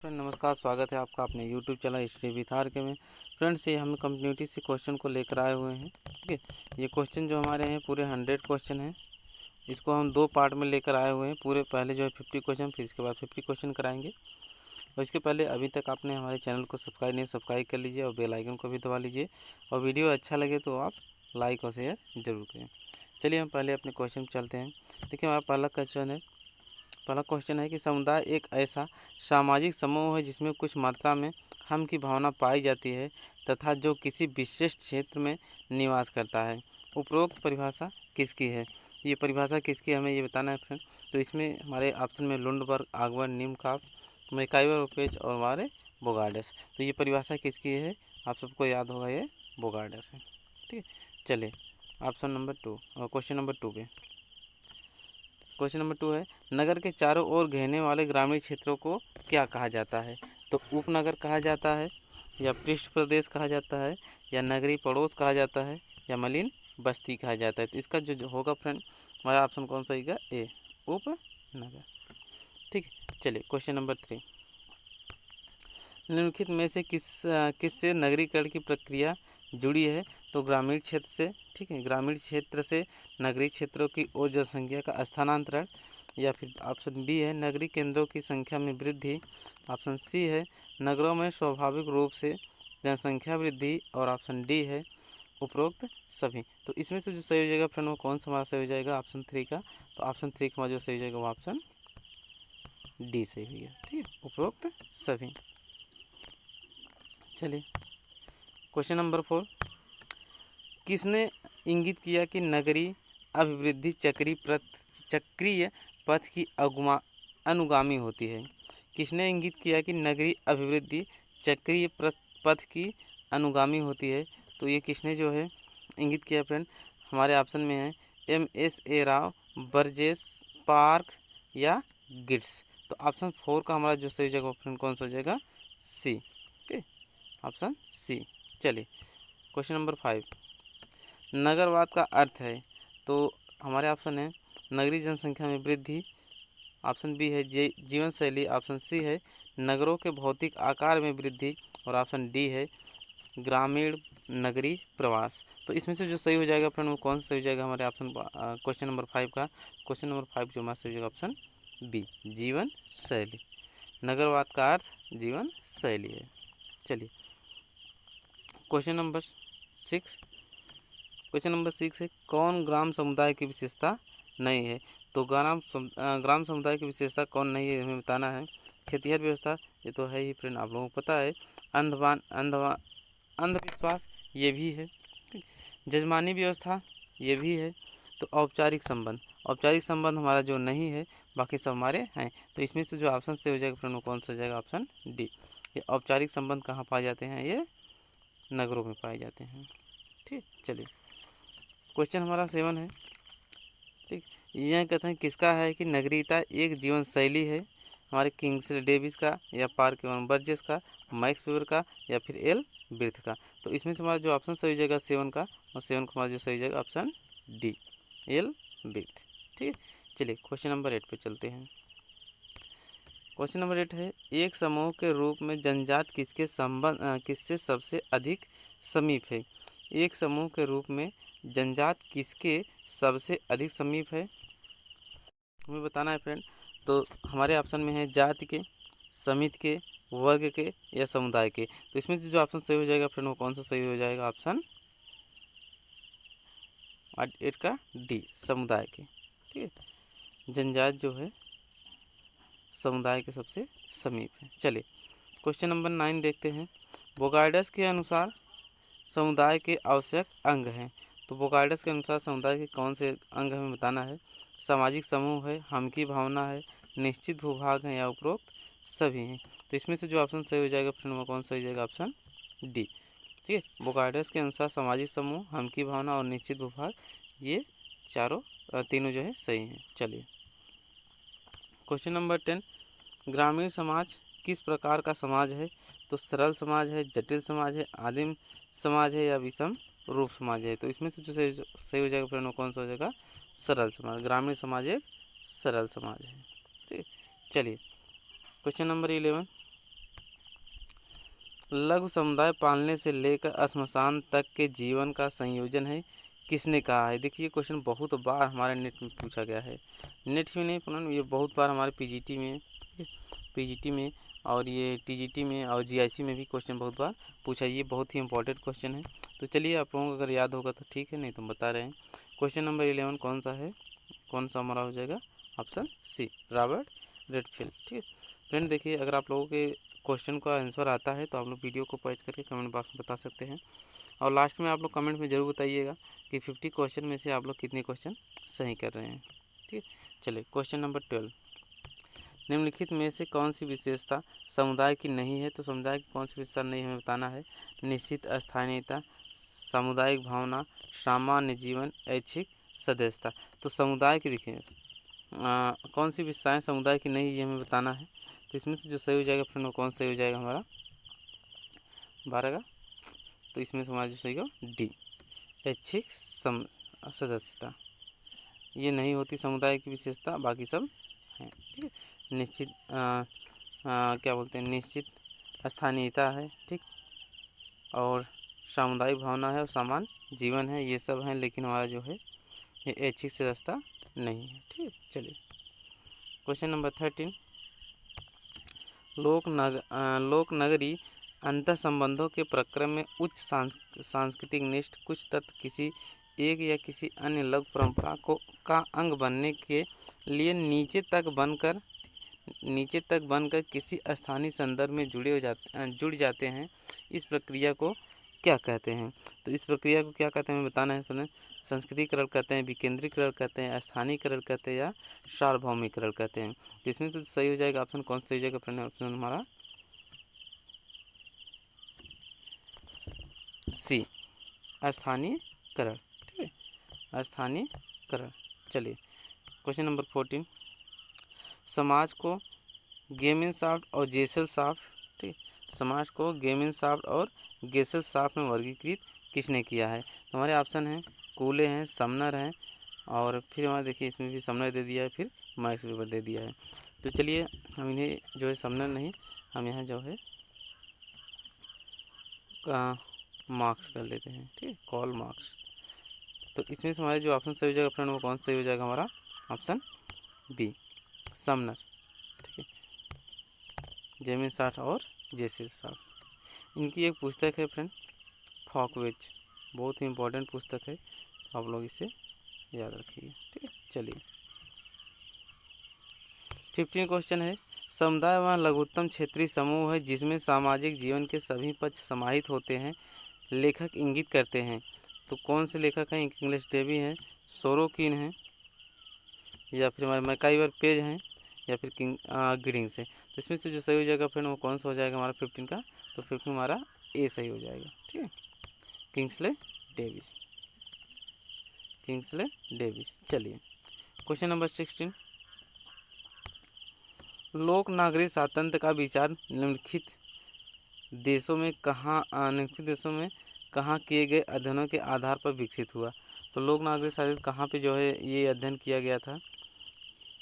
Friend नमस्कार, स्वागत है आपका अपने YouTube channel history with R K में। फ्रेंड्स, ये हम कंटिन्यूटी से क्वेश्चन को लेकर आए हुए हैं। ठीक है, ये क्वेश्चन जो हमारे हैं पूरे 100 क्वेश्चन हैं। इसको हम 2 पार्ट में लेकर आए हुए हैं। पूरे पहले जो है 50 क्वेश्चन, फिर इसके बाद 50 क्वेश्चन कराएंगे। और इसके पहले अभी तक आपने हमारे चैनल को सब्सक्राइब नहीं, सब्सक्राइब कर लीजिए और बेल आइकन को भी दबा लीजिए। और वीडियो अच्छा लगे तो आप लाइक और शेयर जरूर करें। चलिए हम पहले अपने क्वेश्चन चलते हैं। देखिए, हमारा पहला क्वेश्चन है कि समुदाय एक ऐसा सामाजिक समूह है जिसमें कुछ मात्रा में हम की भावना पाई जाती है तथा जो किसी विशेष क्षेत्र में निवास करता है। उपरोक्त परिभाषा किसकी है? ये परिभाषा किसकी हमें ये बताना है फ्रेंड। तो इसमें हमारे ऑप्शन में लुंडबर्ग, आगवन, निम्काफ, मैकाइवर, ओपेज और हमारे बोगार्डस। तो ये परिभाषा किसकी है? आप सबको याद होगा, ये बोगार्डस है। ठीक है, चलिए ऑप्शन नंबर 2 और क्वेश्चन नंबर 2 पे। क्वेश्चन नंबर 2 है, नगर के चारों ओर घेरने वाले ग्रामीण क्षेत्रों को क्या कहा जाता है? तो उपनगर कहा जाता है, या पृष्ठ प्रदेश कहा जाता है, या नगरीय पड़ोस कहा जाता है, या मलिन बस्ती कहा जाता है। तो इसका जो होगा फ्रेंड, हमारा ऑप्शन कौन सा होगा? ए, उपनगर। ठीक है, चलिए क्वेश्चन नंबर 3, निम्नलिखित में से किससे नगरीकरण की प्रक्रिया जुड़ी है? तो ग्रामीण क्षेत्र से। ठीक है, ग्रामीण क्षेत्र से नगरीय क्षेत्रों की ओर जनसंख्या का स्थानांतरण, या फिर ऑप्शन बी है नगरीय केंद्रों की संख्या में वृद्धि, ऑप्शन सी है नगरों में स्वाभाविक रूप से जनसंख्या वृद्धि, और ऑप्शन डी है उपरोक्त सभी। तो इसमें से जो सही हो जाएगा फ्रेंड वो कौन सा हमारा सही हो जाएगा? ऑप्शन 3 का। तो ऑप्शन 3 का जो सही हो जाएगा वो ऑप्शन डी सही हो गया। ठीक है, उपरोक्त सभी। चलिए क्वेश्चन नंबर 4, किसने इंगित किया कि नगरीय अभिवृद्धि चक्रीय पथ की अनुगामी होती है? किसने इंगित किया कि नगरीय अभिवृद्धि चक्रीय पथ की अनुगामी होती है? तो ये किसने जो है इंगित किया फ्रेंड? हमारे ऑप्शन में है M.S.A. राव, बर्जेस, पार्क या गिट्स। तो ऑप्शन 4 का हमारा जो सही जगह फ्रेंड कौन सा हो जाएगा? सी। Okay, option C. चलिए क्वेश्चन नंबर 5, नगरवाद का अर्थ है? तो हमारे ऑप्शन है नगरीय जनसंख्या में वृद्धि, ऑप्शन बी है जीवन शैली, ऑप्शन सी है नगरों के भौतिक आकार में वृद्धि, और ऑप्शन डी है ग्रामीण नगरीय प्रवास। तो इसमें से जो सही हो जाएगा फ्रेंड वो कौन सा सही हो जाएगा? हमारे ऑप्शन क्वेश्चन नंबर 5 का। क्वेश्चन नंबर 5 जो हमारा सही हो जाएगा ऑप्शन बी, जीवन शैली। नगरवाद का अर्थ जीवन शैली है। चलिए क्वेश्चन नंबर 6, क्वेश्चन नंबर 6 है, कौन ग्राम समुदाय की विशेषता नहीं है? तो ग्राम समुदाय की विशेषता कौन नहीं है हमें बताना है। खेतिहर व्यवस्था, ये तो है ही फ्रेंड, आप लोगों को पता है। अंधविश्वास, ये भी है। जजमानी व्यवस्था, ये भी है। तो औपचारिक संबंध हमारा जो नहीं है, बाकी सब हमारे हैं। तो इसमें से जो ऑप्शन से हो जाएगा फ्रेंड वो कौन सा हो जाएगा? Option D. ये औपचारिक संबंध कहाँ पाए जाते हैं? ये नगरों में पाए जाते हैं। ठीक, चलिए क्वेश्चन हमारा 7 है। ठीक, यह कहते हैं किसका है कि नगरीयता एक जीवन शैली है? हमारे किंग्सले डेविस का, या पार्क एवं बर्जेस का, मैक्स वेबर का, या फिर एल ब्रीथ का। तो इसमें से हमारा जो ऑप्शन सही हो जाएगा 7 का, और 7 का हमारा जो सही हो जाएगा ऑप्शन डी, एल ब्रीथ। ठीक है, चलिए क्वेश्चन नंबर 8 पे चलते हैं। क्वेश्चन नंबर 8 है, एक समूह के रूप में जनजात किससे सबसे अधिक समीप है? एक समूह के रूप में जनजात किसके सबसे अधिक समीप है हमें बताना है फ्रेंड। तो हमारे ऑप्शन में है जाति के, समिति के, वर्ग के, या समुदाय के। तो इसमें से जो ऑप्शन सही हो जाएगा फ्रेंड वो कौन सा सही हो जाएगा? ऑप्शन 8 का डी, समुदाय के। ठीक है, जनजात जो है समुदाय के सबसे समीप है। चलिए क्वेश्चन नंबर 9 देखते हैं। बोगार्डस के अनुसार समुदाय के आवश्यक अंग हैं। तो बोगार्डस के अनुसार समुदाय के कौन से अंग हमें बताना है? सामाजिक समूह है, हम की भावना है, निश्चित भूभाग है, या उपरोक्त सभी हैं। तो इसमें से जो ऑप्शन सही हो जाएगा फ्रेंड वो कौन सा हो जाएगा? Option D. ठीक है, बोगार्डस के अनुसार सामाजिक समूह, हम की भावना और निश्चित भूभाग, ये तीनों जो है सही हैं। चलिए क्वेश्चन नंबर 10, ग्रामीण समाज किस प्रकार का समाज है? तो सरल समाज है, जटिल समाज है, आदिम समाज है, या विषम रूप समाज है। तो इसमें से जो सही हो जाएगा फ्रेंड वो कौन सा हो जाएगा? सरल समाज। ग्रामीण समाज एक सरल समाज है। ठीक है, चलिए क्वेश्चन नंबर 11, लघु समुदाय पालने से लेकर श्मशान तक के जीवन का संयोजन है, किसने कहा है? देखिए क्वेश्चन बहुत बार हमारे नेट में पूछा गया है, नेट ही नहीं पुनः ये बहुत बार हमारे पीजीटी में, पीजीटी में और ये टीजीटी में और जीआईसी में भी क्वेश्चन बहुत बार पूछा। ये बहुत ही इंपॉर्टेंट क्वेश्चन है, तो चलिए आप लोगों को अगर याद होगा तो ठीक है, नहीं तो हम बता रहे हैं। क्वेश्चन नंबर 11 कौन सा है, कौन सा हमारा हो जाएगा? Option C, Robert Redfield. ठीक है फ्रेंड, देखिए अगर आप लोगों के क्वेश्चन का आंसर आता है तो आप लोग वीडियो को पॉज करके कमेंट बॉक्स में बता सकते हैं, और लास्ट में आप लोग कमेंट में ज़रूर बताइएगा कि 50 क्वेश्चन में से आप लोग कितने क्वेश्चन सही कर रहे हैं। ठीक है, चलिए क्वेश्चन नंबर 12, निम्नलिखित में से कौन सी विशेषता समुदाय की नहीं है? तो समुदाय की कौन सी विशेषता नहीं हमें बताना है। निश्चित स्थानीयता, सामुदायिक भावना, सामान्य जीवन, ऐच्छिक सदस्यता। तो समुदाय की देखिए कौन सी विशेषताएं समुदाय की नहीं ये हमें बताना है। तो इसमें से जो सही हो जाएगा फ्रेंड वो कौन सही हो जाएगा हमारा 12 का? तो इसमें से हमारा जो सही होगा डी, ऐच्छिक सदस्यता। ये नहीं होती समुदाय की विशेषता, बाकी सब हैं। ठीक है, निश्चित क्या बोलते हैं, निश्चित स्थानीयता है, ठीक, और सामुदायिक भावना है और सामान्य जीवन है, ये सब हैं, लेकिन हमारा जो है ये ऐच्छिक सदस्यता नहीं है। ठीक है, चलिए क्वेश्चन नंबर 13, लोक नगरी अंतः संबंधों के प्रक्रम में उच्च सांस्कृतिक निष्ठ कुछ तत्व किसी एक या किसी अन्य लघु परंपरा का अंग बनने के लिए नीचे तक बनकर किसी स्थानीय संदर्भ में जुड़ जाते हैं। इस प्रक्रिया को क्या कहते हैं? तो इस प्रक्रिया को क्या कहते हैं हमें बताना है। संस्कृतिकरण कहते हैं, विकेंद्रीकरण कहते हैं, स्थानीयकरण कहते हैं, या सार्वभौमिकरण कहते हैं। तो इसमें तो सही हो जाएगा ऑप्शन कौन सा सही हो जाएगा फ्रेंड? ऑप्शन हमारा सी, स्थानीयकरण। ठीक है, स्थानीयकरण। चलिए क्वेश्चन नंबर 14, समाज को गेमिनसाफ्ट और जेसलसाफ्ट, ठीक, समाज को गेमिनसाफ्ट और गेसलसाफ्ट में वर्गीकृत किसने किया है? तो हमारे ऑप्शन हैं कूले हैं, समनर हैं, और फिर हमारे देखिए इसमें भी समनर दे दिया है, फिर मैक्स वेबर दे दिया है। तो चलिए हम इन्हें जो है समनर नहीं, हम यहाँ जो है मार्क्स कर लेते हैं। ठीक है, कॉल मार्क्स। तो इसमें से हमारे जो ऑप्शन सही हो जाएगा फ्रेंड वो कौन सही हो जाएगा हमारा? Option B, Sumner. ठीक है, गेमिनसाफ्ट और जेसलसाफ्ट। इनकी एक पुस्तक है फ्रेंड, फॉकवेज, बहुत ही इम्पोर्टेंट पुस्तक है, तो आप लोग इसे याद रखिए। ठीक है, चलिए 15 क्वेश्चन है, समुदाय वह लघुत्तम क्षेत्रीय समूह है जिसमें सामाजिक जीवन के सभी पक्ष समाहित होते हैं। लेखक इंगित करते हैं। तो कौन से लेखक हैं? इंग्लिश डेवी हैं, सोरोकिन हैं, या फिर हमारे मैकाइवर पेज हैं, या फिर गिडिंग्स है। तो इसमें से जो सही हो जाएगा फ्रेंड वो कौन सा हो जाएगा हमारा 15 का? तो 15 हमारा ए सही हो जाएगा। ठीक है, किंग्सले डेविस, किंग्सले डेविस। चलिए क्वेश्चन नंबर 16, लोक नागरिक स्वातंत्र का विचार निम्नलिखित देशों में कहाँ किए गए अध्ययनों के आधार पर विकसित हुआ? तो लोक नागरिक स्वातंत्र कहाँ पे जो है ये अध्ययन किया गया था,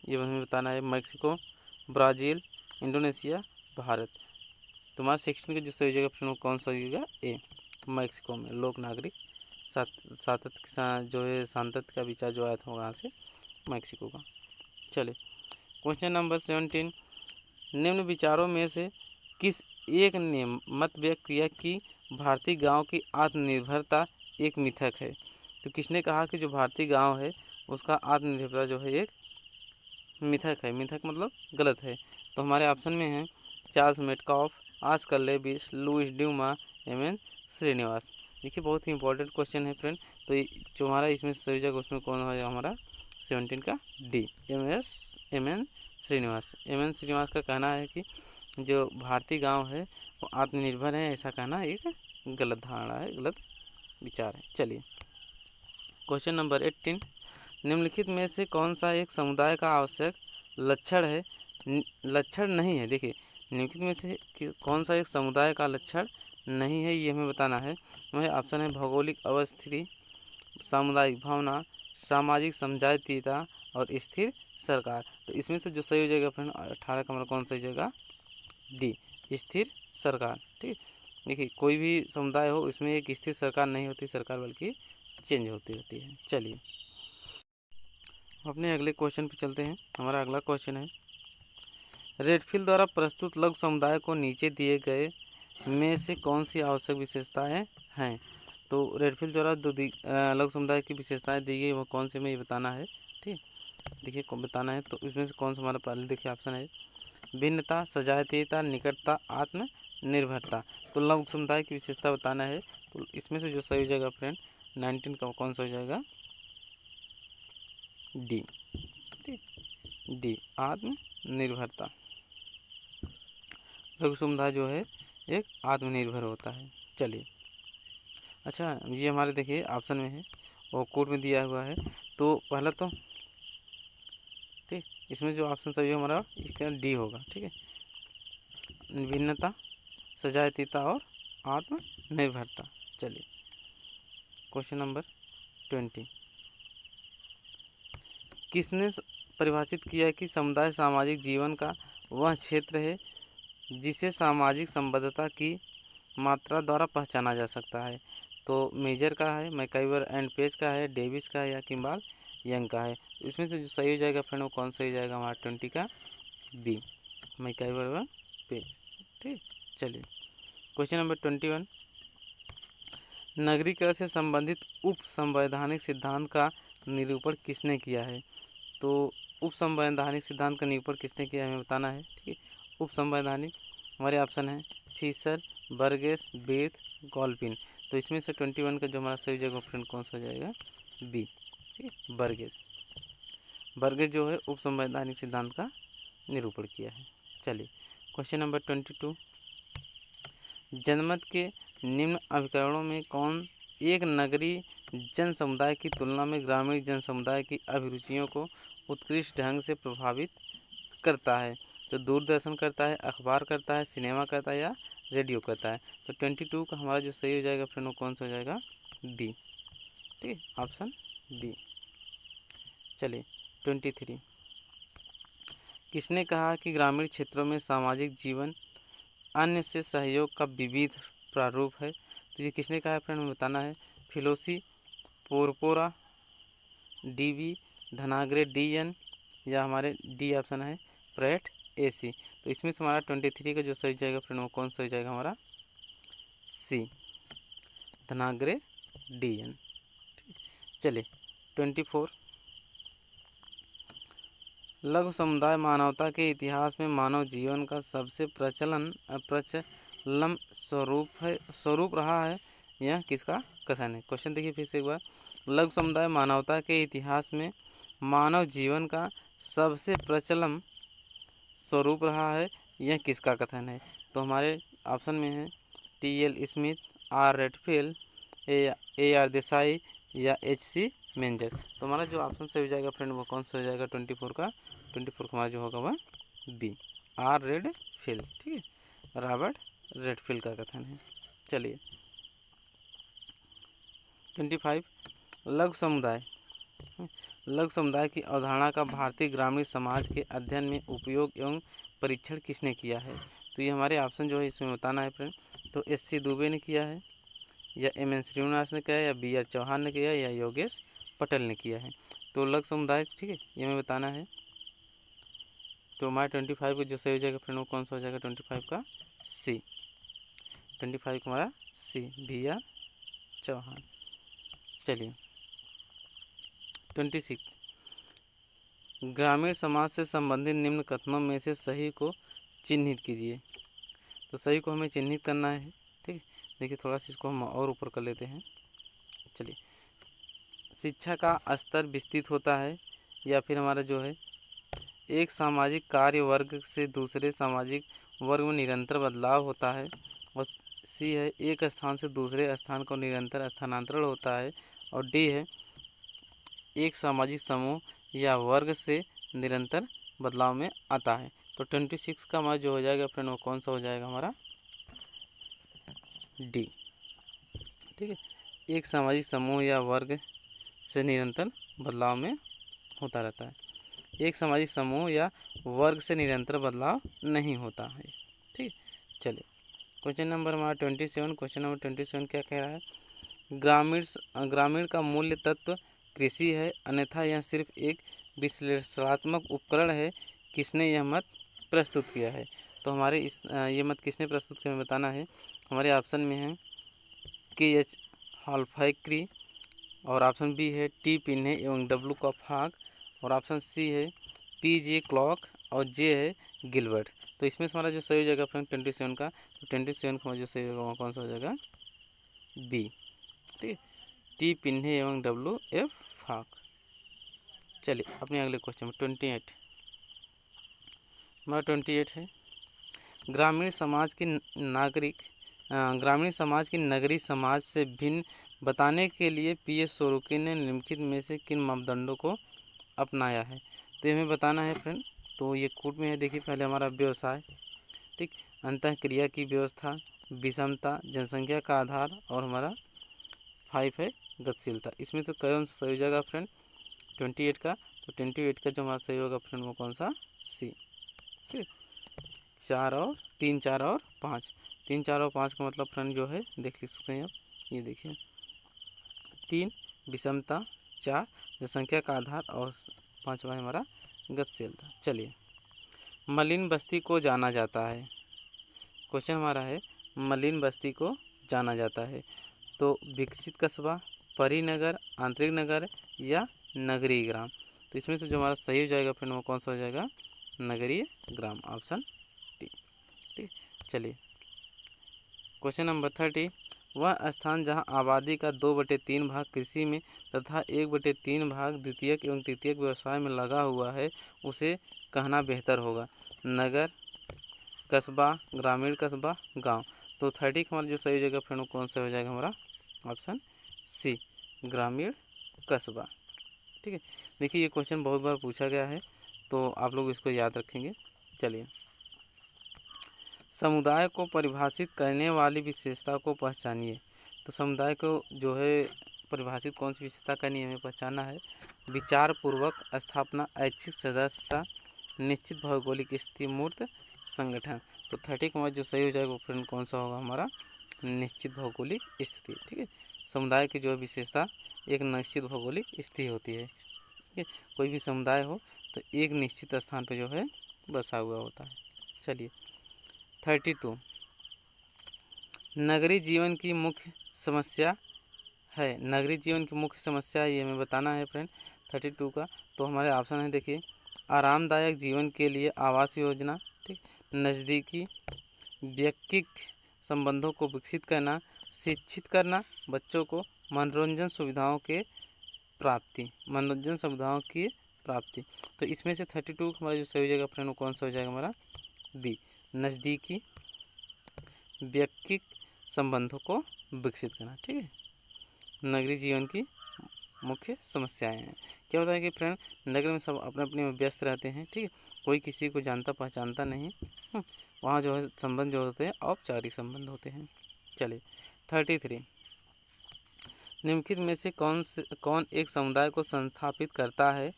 ये हमें बताना है। Mexico, Brazil, Indonesia, Bharat. तुम्हारा 16 का जो सही जगह प्रश्न कौन सा होगा? ए, मैक्सिको में लोक नागरिक जो है सांतत्य का विचार जो आया था वहाँ से मैक्सिको का। चले क्वेश्चन नंबर 17, निम्न विचारों में से किस एक ने मत व्यक्त किया कि भारतीय गांव की आत्मनिर्भरता एक मिथक है? तो किसने कहा कि जो भारतीय गांव है उसका आत्मनिर्भरता जो है एक मिथक है? मिथक मतलब गलत है। तो हमारे ऑप्शन में हैं Charles Metcalf, Oscar Lewis, Louis Dumont, M N. Srinivas. देखिए बहुत ही इंपॉर्टेंट क्वेश्चन है फ्रेंड। तो जो हमारा इसमें सही जगह उसमें कौन है हमारा 17 का D, M N. Srinivas. M N. Srinivas का कहना है कि जो भारतीय गांव है वो आत्मनिर्भर है, ऐसा कहना एक गलत धारणा है, गलत विचार है। चलिए क्वेश्चन नंबर 18, निम्नलिखित में से कौन सा एक समुदाय का आवश्यक लक्षण है? लक्षण नहीं है। देखिए निम्नलिखित में से कौन सा एक समुदाय का लक्षण नहीं है ये हमें बताना है। हमारे ऑप्शन है भौगोलिक अवस्थिति, सामुदायिक भावना, सामाजिक समझाइता और स्थिर सरकार। तो इसमें से जो सही हो जाएगा फ्रेंड 18 का हमारा कौन सा हो जाएगा? डी, स्थिर सरकार। ठीक, देखिए कोई भी समुदाय हो इसमें एक स्थिर सरकार नहीं होती, सरकार बल्कि चेंज होती रहती है। चलिए अपने अगले क्वेश्चन पे चलते हैं। हमारा अगला क्वेश्चन है, रेडफील्ड द्वारा प्रस्तुत लघु समुदाय को नीचे दिए गए में से कौन सी आवश्यक विशेषताएं हैं। तो रेडफील्ड द्वारा जो लघु समुदाय की विशेषताएं दी गई वो कौन सी, में ये बताना है। ठीक, देखिए कौन बताना है, तो इसमें से कौन सा हमारा पहले देखिए ऑप्शन है, भिन्नता, सजातीयता, निकटता, आत्मनिर्भरता। तो लघु समुदाय की विशेषता बताना है, तो इसमें से जो सही हो जाएगा फ्रेंड 19 का कौन सा हो जाएगा, डी। ठीक, डी आत्मनिर्भरता। लघु समुदाय जो है एक आत्मनिर्भर होता है। चलिए अच्छा, ये हमारे देखिए ऑप्शन में है और कोड में दिया हुआ है। तो पहला तो ठीक, इसमें जो ऑप्शन सही है हमारा इसका डी होगा। ठीक है, भिन्नता, सजातीयता और आत्मनिर्भरता। चलिए क्वेश्चन नंबर 20, किसने परिभाषित किया कि समुदाय सामाजिक जीवन का वह क्षेत्र है जिसे सामाजिक संबद्धता की मात्रा द्वारा पहचाना जा सकता है। तो मेजर का है, मैकाइवर एंड पेज का है, डेविस का है या किम्बाल यंग का है। इसमें से जो सही हो जाएगा फ्रेंड वो कौन सा हो जाएगा हमारा 20 का बी, मैकाइवर व पेज। ठीक, चलिए क्वेश्चन नंबर 21, नगरीकरण से संबंधित उप संवैधानिक सिद्धांत का निरूपण किसने किया है। तो उप संवैधानिक सिद्धांत का निरूपण किसने किया है हमें बताना है। ठीक है, उप संवैधानिक हमारे ऑप्शन है फिशर, बर्गेस, बेथ, गॉल्पिन। तो इसमें से 21 का जो हमारा सही जगह फ्रेंड कौन सा हो जाएगा, बी। ठीक है, बर्गेस। बर्गेस जो है उप संवैधानिक सिद्धांत का निरूपण किया है। चलिए क्वेश्चन नंबर 22, जनमत के निम्न अभिकरणों में कौन एक नगरीय जन समुदाय की तुलना में ग्रामीण जन समुदाय की अभिरुचियों को उत्कृष्ट ढंग से प्रभावित करता है। तो दूरदर्शन करता है, अखबार करता है, सिनेमा करता है या रेडियो करता है। तो 22 का हमारा जो सही हो जाएगा फ्रेंड वो कौन सा हो जाएगा, बी। ठीक है, ऑप्शन बी। चलिए 23, किसने कहा कि ग्रामीण क्षेत्रों में सामाजिक जीवन अन्य से सहयोग का विविध प्रारूप है। तो ये किसने कहा है फ्रेंड हमें बताना है, फिलोसी, पोरपोरा, डीवी, धनाग्रे, डीएन या हमारे डी ऑप्शन है प्रेट एसी। तो इसमें से हमारा 23 का जो सही जाएगा फ्रेंड वो कौन सा हो जाएगा हमारा, सी, धनाग्रे, डीएन। चलिए 24, लघु समुदाय मानवता के इतिहास में मानव जीवन का सबसे प्रचलन स्वरूप रहा है, यह किसका कथन है। क्वेश्चन देखिए फिर से एक बार, लघु समुदाय मानवता के इतिहास में मानव जीवन का सबसे प्रचलन स्वरूप रहा है, यह किसका कथन है। तो हमारे ऑप्शन में है T L. Smith, R. Redfield, A R Desai या एच.सी. मेंजर। तो हमारा जो ऑप्शन से हो जाएगा फ्रेंड वो कौन सा हो जाएगा 24 का हमारा जो होगा वह बी, आर. रेडफील्ड। ठीक है, रॉबर्ट रेडफील्ड का कथन है। चलिए 25, लघु समुदाय। लघु समुदाय की अवधारणा का भारतीय ग्रामीण समाज के अध्ययन में उपयोग एवं परीक्षण किसने किया है। तो ये हमारे ऑप्शन जो है इसमें बताना है फ्रेंड, तो एस.सी. दुबे ने किया है या एम.एन. श्रीनिवास ने किया है या बी.आर. चौहान ने किया है या योगेश पटेल ने किया है। तो लघु समुदाय, ठीक है, ये हमें बताना है। तो हमारे 25 को जो सही हो जाएगा फ्रेंड वो कौन सा हो जाएगा 25 का सी, 25 का हमारा सी, बी.आर. चौहान। चलिए 26, ग्रामीण समाज से संबंधित निम्न कथनों में से सही को चिन्हित कीजिए। तो सही को हमें चिन्हित करना है। ठीक है, देखिए थोड़ा सा इसको हम और ऊपर कर लेते हैं। चलिए, शिक्षा का स्तर विस्तृत होता है या फिर हमारा जो है एक सामाजिक कार्य वर्ग से दूसरे सामाजिक वर्ग में निरंतर बदलाव होता है। और सी है एक स्थान से दूसरे स्थान को निरंतर स्थानांतरण होता है। और डी है एक सामाजिक समूह या वर्ग से निरंतर बदलाव में आता है। तो 26 का हमारा जो हो जाएगा फ्रेंड वो कौन सा हो जाएगा हमारा, डी। ठीक है, एक सामाजिक समूह या वर्ग से निरंतर बदलाव में होता रहता है, एक सामाजिक समूह या वर्ग से निरंतर बदलाव नहीं होता है। ठीक, चलिए क्वेश्चन नंबर हमारा 27, क्वेश्चन नंबर 27 क्या कह रहा है, ग्रामीण का मूल्य तत्व कृषि है, अन्यथा यह सिर्फ एक विश्लेषणात्मक उपकरण है। किसने यह मत प्रस्तुत किया है? तो हमारे ये मत किसने प्रस्तुत किया बताना है। हमारे ऑप्शन में है KH हॉल्फैक्री, और ऑप्शन बी है टी पिन्हे एवं डब्लू का फाग, और ऑप्शन सी है PJ क्लॉक, और जे है गिलबर्ट। तो इसमें से हमारा जो सही हो जाएगा फ्रेंड 27 का, तो 27 का जो सही होगा वहाँ कौन सा हो जाएगा? बी। ठीक है, टी पिन्हे एवं WF फाग। चलिए अपने अगले क्वेश्चन में 28, हमारा 28 है, ग्रामीण समाज की नगरीय समाज से भिन्न बताने के लिए PS सोरुकी ने निम्नलिखित में से किन मापदंडों को अपनाया है? तो हमें बताना है फ्रेंड। तो ये कोड में है, देखिए पहले हमारा व्यवसाय, ठीक, अंतःक्रिया की व्यवस्था, विषमता, जनसंख्या का आधार, और हमारा 5 है गतिशीलता। इसमें तो कौन सा सही हो जाएगा फ्रेंड 28 का? तो 28 का जो हमारा सही होगा फ्रेंड वो कौन सा? सी। ठीक, 4 और 3, 4 और 5, 3, 4 और 5 का मतलब फ्रेंड जो है देख सकते हैं आप, ये देखिए 3 विषमता, 4 जनसंख्या का आधार, और 5वां हमारा गतिशीलता। चलिए, मलिन बस्ती को जाना जाता है, क्वेश्चन हमारा है मलिन बस्ती को जाना जाता है तो विकसित कस्बा, परिनगर, आंतरिक नगर, या नगरीय ग्राम? तो इसमें से जो हमारा सही हो जाएगा फ्रेंड वो कौन सा हो जाएगा? नगरीय ग्राम, ऑप्शन डी। ठीक, चलिए क्वेश्चन नंबर 30, वह स्थान जहां आबादी का 2/3 भाग कृषि में तथा 1/3 भाग द्वितीयक एवं तृतीयक व्यवसाय में लगा हुआ है उसे कहना बेहतर होगा? नगर, कस्बा, ग्रामीण कस्बा, गांव? तो 30 का हमारा जो सही हो जाएगा फ्रेंड वो कौन सा हो जाएगा हमारा? ऑप्शन सी, ग्रामीण कस्बा। ठीक है, देखिए ये क्वेश्चन बहुत बार पूछा गया है तो आप लोग इसको याद रखेंगे। चलिए, समुदाय को परिभाषित करने वाली विशेषता को पहचानिए। तो समुदाय को जो है परिभाषित कौन सी विशेषता करनी है, हमें पहचानना है। विचार पूर्वक स्थापना, ऐच्छिक सदस्यता, निश्चित भौगोलिक स्थिति, मूर्त संगठन। तो 30 का जो सही हो जाएगा वो फ्रेंड कौन सा होगा हमारा? निश्चित भौगोलिक स्थिति। ठीक है, समुदाय की जो है विशेषता एक निश्चित भौगोलिक स्थिति होती है। ठीक है, कोई भी समुदाय हो तो एक निश्चित स्थान पर जो है बसा हुआ होता है। चलिए 32, नगरीय जीवन की मुख्य समस्या है, नगरीय जीवन की मुख्य समस्या ये हमें बताना है फ्रेंड 32 का। तो हमारे ऑप्शन है, देखिए आरामदायक जीवन के लिए आवास योजना, ठीक, नज़दीकी व्यक्तिक संबंधों को विकसित करना, शिक्षित करना बच्चों को, मनोरंजन सुविधाओं की प्राप्ति। तो इसमें से 32 हमारा जो सही हो जाएगा फ्रेंड वो कौन सा हो जाएगा हमारा? बी, नज़दीकी व्यक्तिक संबंधों को विकसित करना। ठीक है, नगरीय जीवन की मुख्य समस्याएं हैं। क्या होता है कि फ्रेंड नगर में सब अपने अपने में व्यस्त रहते हैं, ठीक है, कोई किसी को जानता पहचानता नहीं, वहाँ जो है संबंध जो होते हैं औपचारिक संबंध होते हैं। चलिए 33, निम्नलिखित में से कौन एक समुदाय को संस्थापित करता है?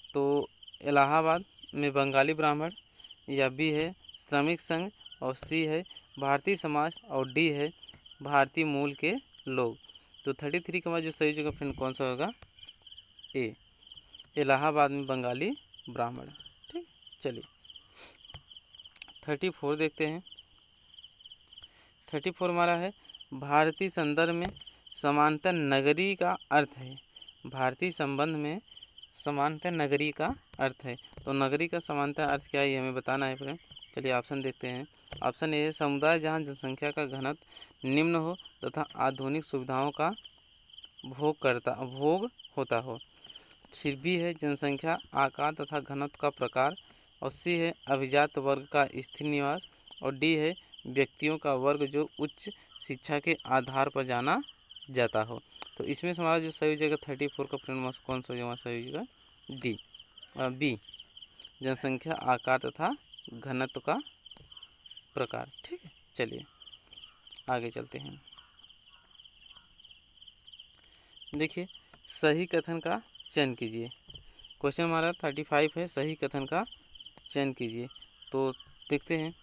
तो इलाहाबाद में बंगाली ब्राह्मण, या बी है श्रमिक संघ, और सी है भारतीय समाज, और डी है भारतीय मूल के लोग। तो 33 के बाद जो सही जगह फ्रेंड कौन सा होगा? ए, इलाहाबाद में बंगाली ब्राह्मण। ठीक, चलिए 34 देखते हैं। 34 हमारा है भारतीय संदर्भ में समानता नगरी का अर्थ है, भारतीय संबंध में समानता नगरी का अर्थ है। तो नगरी का समानता अर्थ क्या है ये हमें बताना है फ्रेंड। चलिए ऑप्शन देखते हैं। ऑप्शन ए, समुदाय जहाँ जनसंख्या का घनत्व निम्न हो तथा आधुनिक सुविधाओं का भोग होता हो। फिर बी है जनसंख्या, आकार तथा घनत्व का प्रकार, और सी है अभिजात वर्ग का स्थिर निवास, और डी है व्यक्तियों का वर्ग जो उच्च शिक्षा के आधार पर जाना जाता हो। तो इसमें से हमारा जो सही हो जाएगा 34 का फ्रेंड कौन सा जो सही हो जाएगा? डी, बी, जनसंख्या, आकार तथा घनत्व का प्रकार। ठीक है, चलिए आगे चलते हैं। देखिए सही कथन का चयन कीजिए। क्वेश्चन हमारा 35 है, सही कथन का चयन कीजिए। तो देखते हैं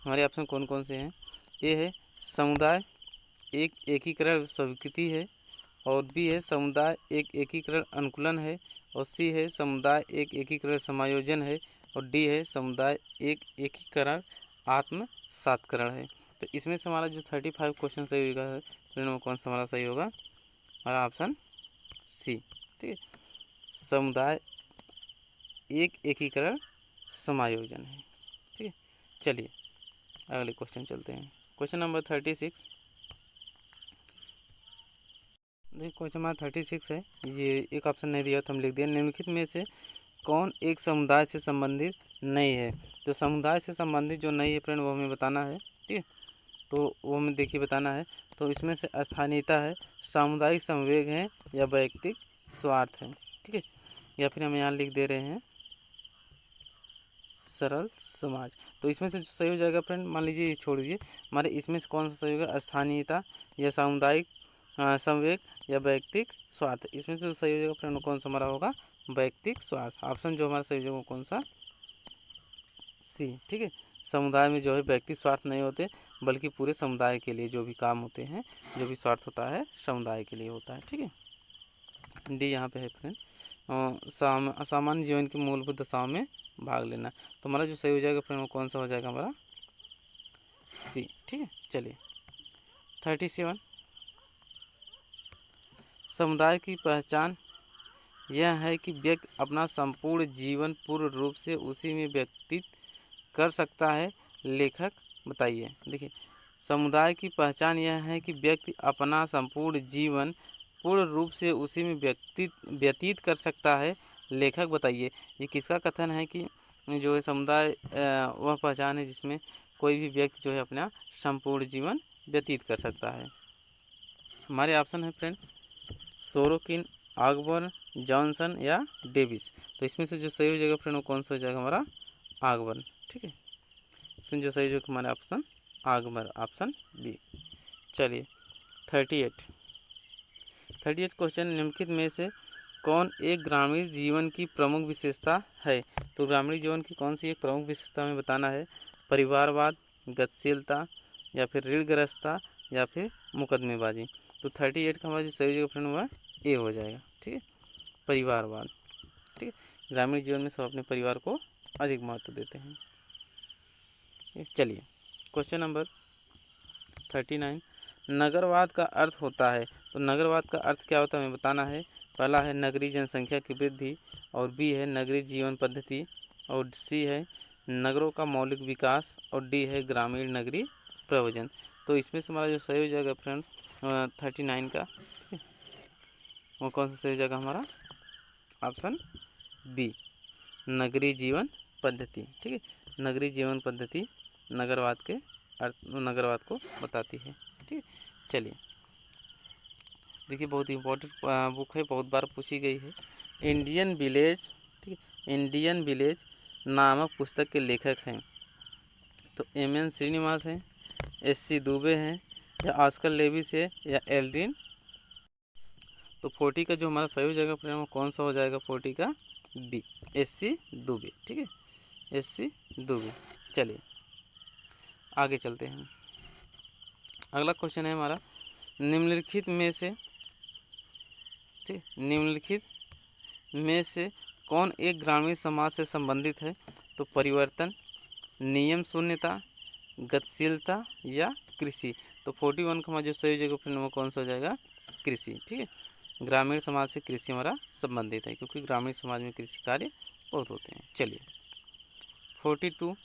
हमारे ऑप्शन कौन कौन से हैं। ए है समुदाय एक एकीकरण स्वीकृति है, और बी है समुदाय एक एकीकरण अनुकूलन है, और सी है समुदाय एक एकीकरण समायोजन है, और डी है समुदाय एक एकीकरण आत्मसात्करण है। तो इसमें से हमारा जो 35 क्वेश्चन सही होगा फ्रेंड, वो कौन सा हमारा सही होगा? हमारा ऑप्शन सी। ठीक है, समुदाय एक एकीकरण समायोजन है। ठीक है, चलिए अगले क्वेश्चन चलते हैं। Question number 36। देखिए क्वेश्चन नंबर 36 है, ये एक ऑप्शन नहीं दिया तो हम लिख दिया, निम्नलिखित में से कौन एक समुदाय से संबंधित नहीं है? तो समुदाय से संबंधित जो नहीं है फ्रेंड, वो हमें बताना है। ठीक है, तो वो हमें देखिए बताना है। तो इसमें से स्थानीयता है, सामुदायिक संवेग है, या वैयक्तिक स्वार्थ है। ठीक है, या फिर हम यहाँ लिख दे रहे हैं सरल समाज। तो इसमें से जो सही हो जाएगा फ्रेंड, मान लीजिए छोड़ दीजिए, हमारे इसमें से कौन सा सही होगा? स्थानीयता या सामुदायिक संवेग या वैयक्तिक स्वार्थ। इसमें से जो सही हो जाएगा फ्रेंड, कौन सा हमारा होगा? वैयक्तिक स्वार्थ। ऑप्शन जो हमारा सही होगा कौन सा? सी। ठीक है, समुदाय में जो है व्यक्ति स्वार्थ नहीं होते, बल्कि पूरे समुदाय के लिए जो भी काम होते हैं, जो भी स्वार्थ होता है समुदाय के लिए होता है। ठीक है, डी यहाँ पे है फ्रेंड, सामान्य जीवन की मूलभूत दशाओं में भाग लेना। तो हमारा जो सही हो जाएगा फ्रेंड, वो कौन सा हो जाएगा? हमारा सी। ठीक है, चलिए 37। समुदाय की पहचान यह है कि व्यक्ति अपना संपूर्ण जीवन पूर्ण रूप से उसी में व्यतीत कर सकता है। लेखक बताइए। देखिए, समुदाय की पहचान यह है कि व्यक्ति अपना संपूर्ण जीवन पूर्ण रूप से उसी में व्यतीत कर सकता है। लेखक बताइए। ये किसका कथन है कि जो है समुदाय वह पहचान है जिसमें कोई भी व्यक्ति जो है अपना संपूर्ण जीवन व्यतीत कर सकता है। हमारे ऑप्शन है फ्रेंड सोरोकिन, ऑगबर्न, जॉनसन या डेविस। तो इसमें से जो सही हो जाएगा फ्रेंड, वो कौन सा हो जाएगा? हमारा ऑगबर्न। ठीक है, इसमें जो सही हो जाएगा हमारा ऑप्शन ऑगबर्न, ऑप्शन बी। चलिए 38 क्वेश्चन, निम्नलिखित में से कौन एक ग्रामीण जीवन की प्रमुख विशेषता है? तो ग्रामीण जीवन की कौन सी एक प्रमुख विशेषता हमें बताना है? परिवारवाद, गतिशीलता, या फिर ऋणग्रस्तता, या फिर मुकदमेबाजी। तो 38 का हमारा जो सही जगह फ्रेंड हुआ ए हो जाएगा। ठीक है, परिवारवाद। ठीक है, ग्रामीण जीवन में सब अपने परिवार को अधिक महत्व देते हैं। चलिए क्वेश्चन नंबर 39, नगरवाद का अर्थ होता है। तो नगरवाद का अर्थ क्या होता है हमें बताना है। पहला है नगरीय जनसंख्या की वृद्धि, और बी है नगरीय जीवन पद्धति, और सी है नगरों का मौलिक विकास, और डी है ग्रामीण नगरीय प्रयोजन। तो इसमें से हमारा जो सही हो जाएगा फ्रेंड 39 का, वो कौन सा सही हो जाएगा? हमारा ऑप्शन बी, नगरीय जीवन पद्धति। ठीक है, नगरीय जीवन पद्धति नगरवाद के अर्थ, नगरवाद को बताती है। ठीक है, चलिए देखिए बहुत इम्पोर्टेंट बुक है, बहुत बार पूछी गई है। Indian village. ठीक है, इंडियन विलेज नामक पुस्तक के लेखक हैं। तो एम.एन. श्रीनिवास हैं, एस.सी. दुबे हैं, या ऑस्कर लेविस है, या एल्ड्रिन। तो 40 का जो हमारा सही हो जाएगा फ्रेंड, वो कौन सा हो जाएगा? 40 का बी, एस.सी. दुबे। ठीक है, एस.सी. दुबे। चलिए आगे चलते हैं। अगला क्वेश्चन है हमारा, निम्नलिखित में से, ठीक, निम्नलिखित में से कौन एक ग्रामीण समाज से संबंधित है? तो परिवर्तन, नियम शून्यता, गतिशीलता, या कृषि। तो 41 का हमारा जो सही जगह फ्रेंड, वो कौन सा हो जाएगा? कृषि। ठीक है, ग्रामीण समाज से कृषि हमारा संबंधित है, क्योंकि ग्रामीण समाज में कृषि कार्य बहुत होते हैं। चलिए 42,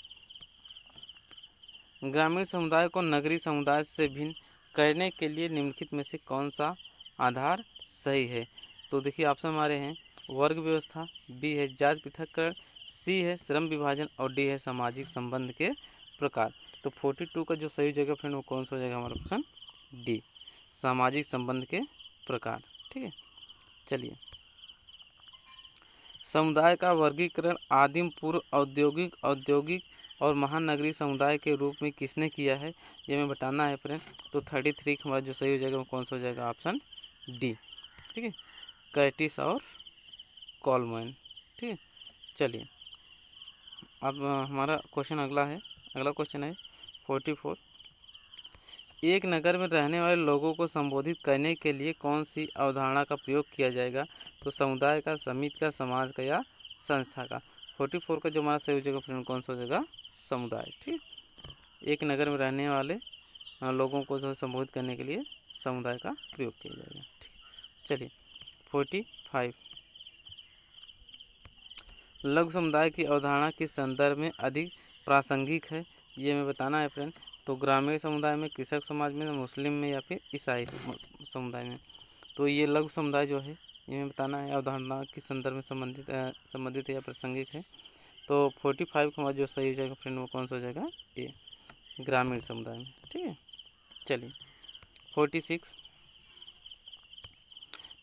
ग्रामीण समुदाय को नगरीय समुदाय से भिन्न करने के लिए निम्नलिखित में से कौन सा आधार सही है? तो देखिए ऑप्शन हमारे हैं वर्ग व्यवस्था, बी है जाति पृथक्करण, सी है श्रम विभाजन, और डी है सामाजिक संबंध के प्रकार। तो 42 का जो सही जगह फ्रेंड, वो कौन सा हो जाएगा? हमारा ऑप्शन डी, सामाजिक संबंध के प्रकार। ठीक है, चलिए समुदाय का वर्गीकरण आदिम पूर्व औद्योगिक और महानगरीय समुदाय के रूप में किसने किया है? ये हमें बताना है फ्रेंड। तो 33 हमारा जो सही हो जाएगा वो कौन सा हो जाएगा? Option D. ठीक है, कर्टिस और कोलमैन। ठीक है, चलिए अब हमारा क्वेश्चन अगला क्वेश्चन है 44, एक नगर में रहने वाले लोगों को संबोधित करने के लिए कौन सी अवधारणा का प्रयोग किया जाएगा? तो समुदाय का, समिति का, समाज का या संस्था का। 44 का जो हमारा सही हो जाएगा फ्रेंड कौन सा हो जाएगा? समुदाय। ठीक, एक नगर में रहने वाले लोगों को जो संबोधित करने के लिए समुदाय का प्रयोग किया जाएगा। ठीक, चलिए 45 लघु समुदाय की अवधारणा किस संदर्भ में अधिक प्रासंगिक है, ये हमें बताना है फ्रेंड। तो ग्रामीण समुदाय में, कृषक समाज में, मुस्लिम में या फिर ईसाई समुदाय में। तो ये लघु समुदाय जो है ये हमें बताना है अवधारणा किस संदर्भ में संबंधित है या प्रासंगिक है। तो 45 का जो सही हो जाएगा फ्रेंड वो कौन सा हो जाएगा? ए, ग्रामीण समुदाय में। ठीक है, चलिए 46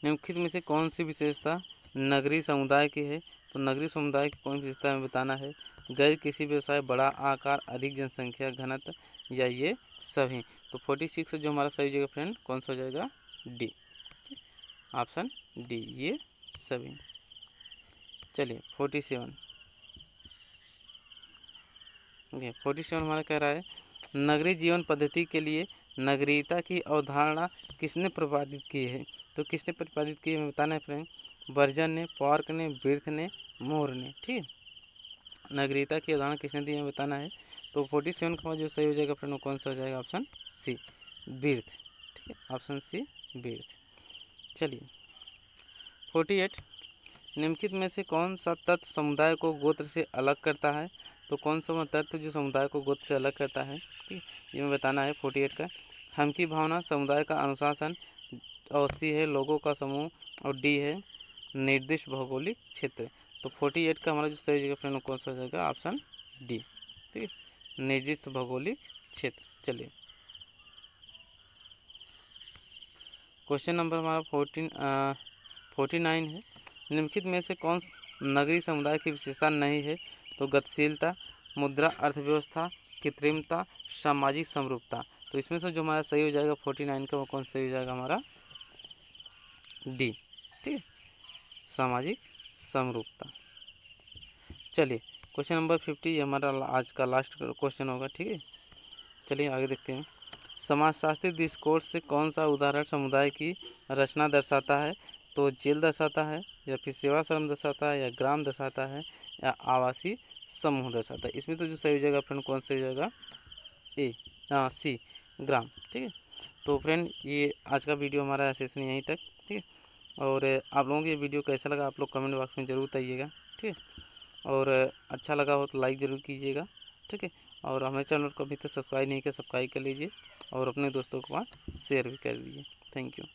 निम्नलिखित में से कौन सी विशेषता नगरीय समुदाय की है? तो नगरीय समुदाय की कौन सी विशेषता हमें बताना है? गैर कृषि व्यवसाय, बड़ा आकार, अधिक जनसंख्या घनत्व या ये सभी। तो 46 जो हमारा सही जगह फ्रेंड कौन सा हो जाएगा? डी, ऑप्शन डी, ये सभी। चलिए 47 हमारा कह रहा है नगरीय जीवन पद्धति के लिए नगरीयता की अवधारणा किसने प्रतिपादित की है? तो किसने प्रतिपादित की है बताना है फ्रेंड? बर्जन ने, पार्क ने, बिर्थ ने, मोर ने। ठीक, नगरीयता की अवधारणा किसने दी है बताना है। तो 47 का जो सही हो जाएगा फ्रेंड वो कौन सा हो जाएगा? Option C, birth. ठीक है, ऑप्शन सी, बिर्थ। चलिए 48 निम्नलिखित में से कौन सा तत्व समुदाय को गोत्र से अलग करता है? तो कौन सा तत्व जो समुदाय को गोत्र से अलग करता है? ठीक, ये हमें बताना है 48 का। हम की भावना, समुदाय का अनुशासन, और सी है लोगों का समूह, और डी है निर्दिष्ट भौगोलिक क्षेत्र। तो 48 का हमारा जो सही जगह फ्रेंड कौन सा हो जाएगा? Option D. ठीक है, निर्दिष्ट भौगोलिक क्षेत्र। चलिए क्वेश्चन नंबर हमारा 49 है निम्नलिखित में से कौन नगरीय समुदाय की विशेषता नहीं है? तो गतिशीलता, मुद्रा, अर्थव्यवस्था, कृत्रिमता, सामाजिक समरूपता। तो इसमें से जो हमारा सही हो जाएगा 49 का वो कौन सही हो जाएगा? हमारा डी। ठीक है, सामाजिक समरूपता। चलिए क्वेश्चन नंबर 50 ये हमारा आज का लास्ट क्वेश्चन होगा। ठीक है, चलिए आगे देखते हैं। समाजशास्त्री दृष्टिकोण से कौन सा उदाहरण समुदाय की रचना दर्शाता है? तो जेल दर्शाता है, या फिर सेवाश्रम दर्शाता है, या ग्राम दर्शाता है, या आवासीय समूह दर्शाता है। इसमें तो जो सही हो जाएगा फ्रेंड कौन सा हो जाएगा? ए, सी, ग्राम। ठीक है, तो फ्रेंड ये आज का वीडियो हमारा सेशन यहीं तक। ठीक है, और आप लोगों को ये वीडियो कैसा लगा आप लोग कमेंट बॉक्स में ज़रूर बताइएगा। ठीक है, और अच्छा लगा हो तो लाइक ज़रूर कीजिएगा। ठीक है, और हमारे चैनल को अभी तक सब्सक्राइब नहीं किया, सब्सक्राइब कर लीजिए और अपने दोस्तों के पास शेयर भी कर दीजिए। Thank you.